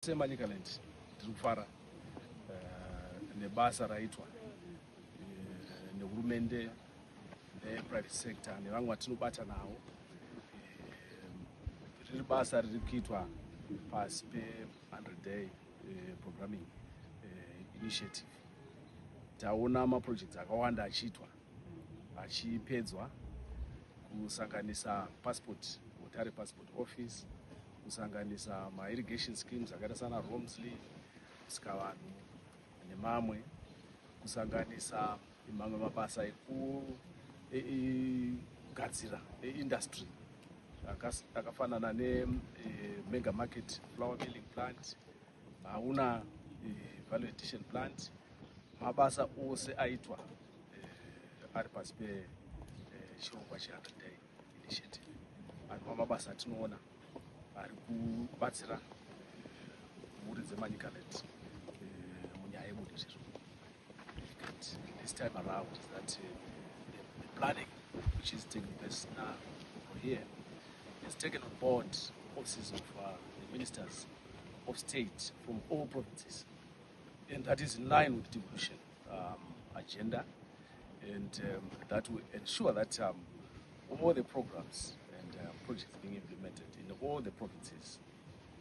seMANICALAND tiri kufara nebasa raitwa nehurumende neprivate sector nevamwe vatinobata navo. Riri basa riri kuitwa pasi pe100-day programming initiative. Taona maprojects akawanda achiitwa achipedzwa, kusanganisa passport, Hotare passport office, kusanganisa irrigation schemes akaita sana Romsley, kusika vanhu nemamwe, kusanganisa mamwe mabasa ekugadzira industry akafanana mega market flour milling plant, hauna value addition plant. Mabasa ose aitwa ari pasi pechirongwa che100-day initiative. Anova mabasa atinoona ari kubatsira mhuri dzeMANICALAND munyaya yebudiriro. This time around is that the planning which is taking place now over here has taken on board offices of the ministers of state from all provinces, and that is in line with the devolution agenda, and that will ensure that all the programs and projects being implemented in all the provinces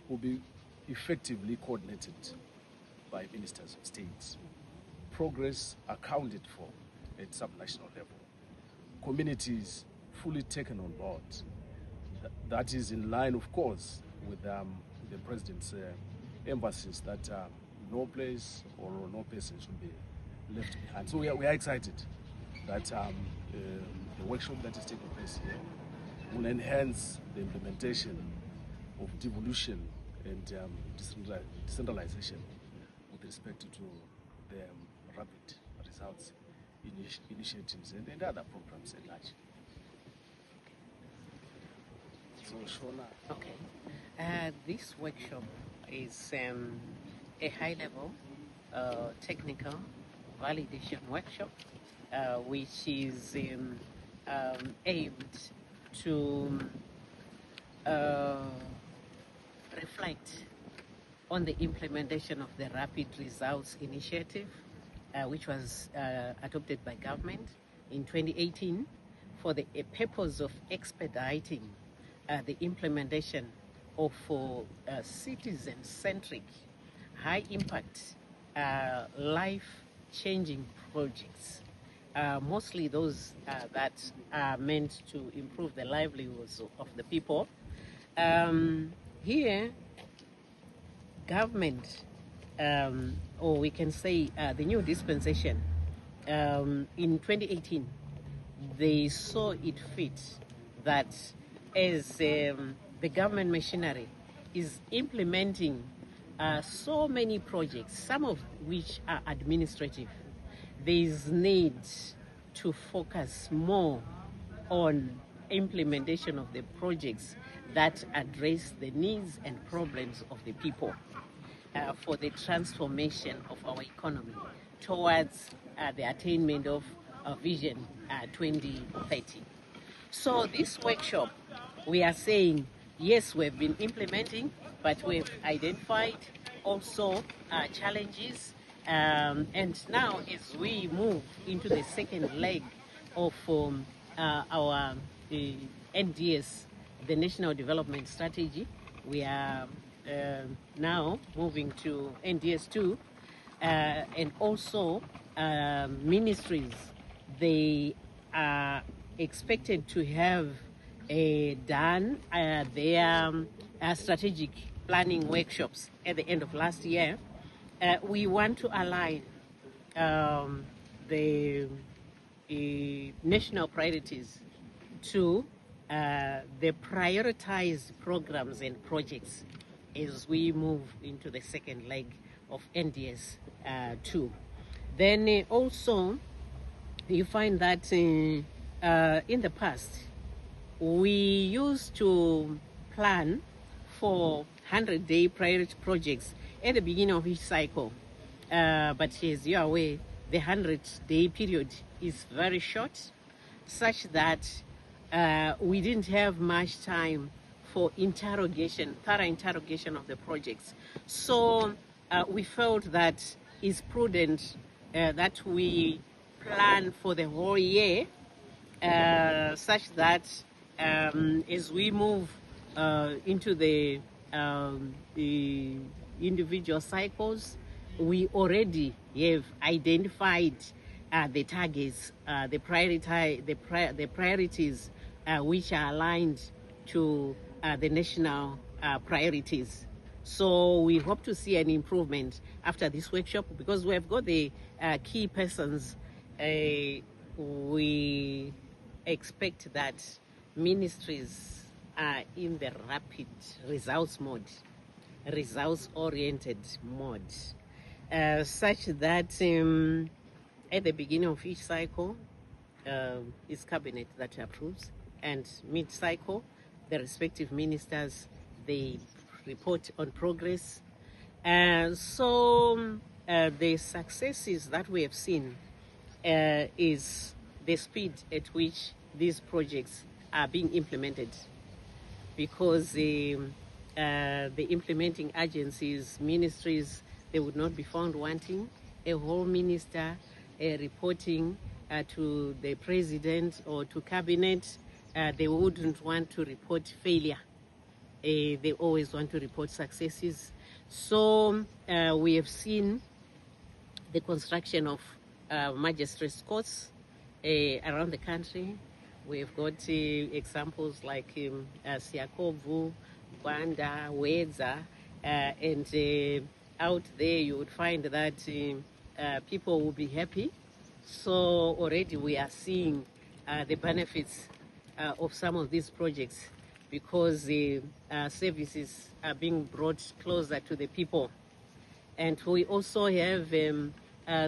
will be effectively coordinated by ministers of state. Progress accounted for at subnational level. Communities fully taken on board. That is in line, of course, with the President's emphasis that no place or no person should be left behind. So we are excited that the workshop that is taking place here will enhance the implementation of devolution and decentralization with respect to the rapid results initiatives and other programs at large. So, Shona. Okay. This workshop is a high-level technical validation workshop, which is aimed to reflect on the implementation of the Rapid Results Initiative, which was adopted by government in 2018 for the purpose of expediting the implementation of citizen-centric, high-impact, life-changing projects, mostly those that are meant to improve the livelihoods of the people. Here, government, or we can say the new dispensation, in 2018, they saw it fit that as the government machinery is implementing so many projects, some of which are administrative, there is need to focus more on implementation of the projects that address the needs and problems of the people for the transformation of our economy towards the attainment of Vision 2030. So this workshop, we are saying, yes, we've been implementing, but we've identified also challenges. And now as we move into the second leg of our NDS, the National Development Strategy, we are now moving to NDS 2, and also ministries, they are expected to have done their strategic planning workshops at the end of last year. We want to align the national priorities to the prioritized programs and projects as we move into the second leg of NDS 2. Then also, you find that in the past, we used to plan for 100-day priority projects at the beginning of each cycle. But as you are aware, the 100-day period is very short, such that we didn't have much time for thorough interrogation of the projects. So we felt that it's prudent that we plan for the whole year, such that as we move into the individual cycles, we already have identified the targets, the priorities which are aligned to the national priorities. So we hope to see an improvement after this workshop, because we have got the key persons. We expect that ministries are in the rapid results mode, results-oriented mode, such that at the beginning of each cycle, it's cabinet that approves, and mid-cycle, the respective ministers, they report on progress. So the successes that we have seen is the speed at which these projects are being implemented, because the implementing agencies, ministries, they would not be found wanting. A whole minister reporting to the president or to cabinet, they wouldn't want to report failure. They always want to report successes. So we have seen the construction of magistrates' courts around the country. We've got examples like Siakovu, Banda, Weza, and out there you would find that people will be happy. So already we are seeing the benefits of some of these projects, because the services are being brought closer to the people. And we also have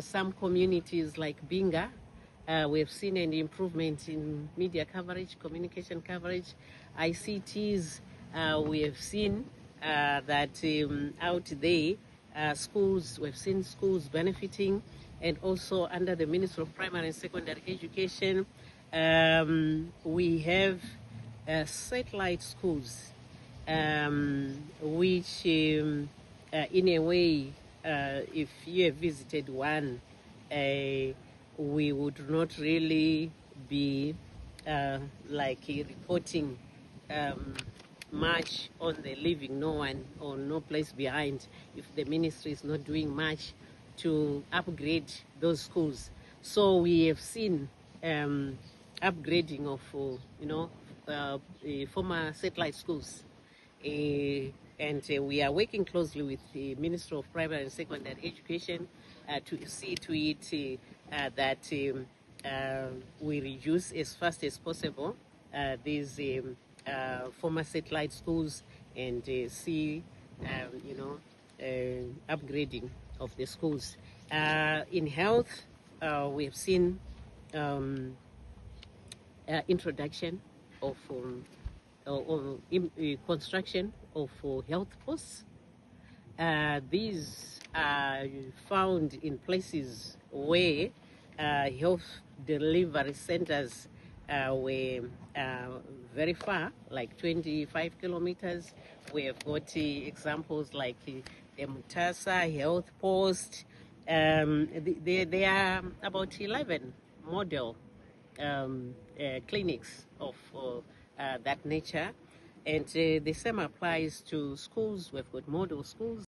some communities like Binga. We have seen an improvement in media coverage, communication coverage, ICTs. We have seen that out there, schools, we've seen schools benefiting, and also under the Ministry of Primary and Secondary Education, we have satellite schools, which in a way, if you have visited one, we would not really be like reporting much on the leaving no one or no place behind, if the ministry is not doing much to upgrade those schools. So we have seen upgrading of former satellite schools, and we are working closely with the Ministry of Primary and Secondary Education to see to it that we reduce as fast as possible these former satellite schools, and see upgrading of the schools. In health, we have seen introduction of construction of health posts. These are found in places where health delivery centers were very far, like 25 kilometers. We have got examples like the Mutasa Health Post. There are about 11 model clinics of that nature, and the same applies to schools. We've got model schools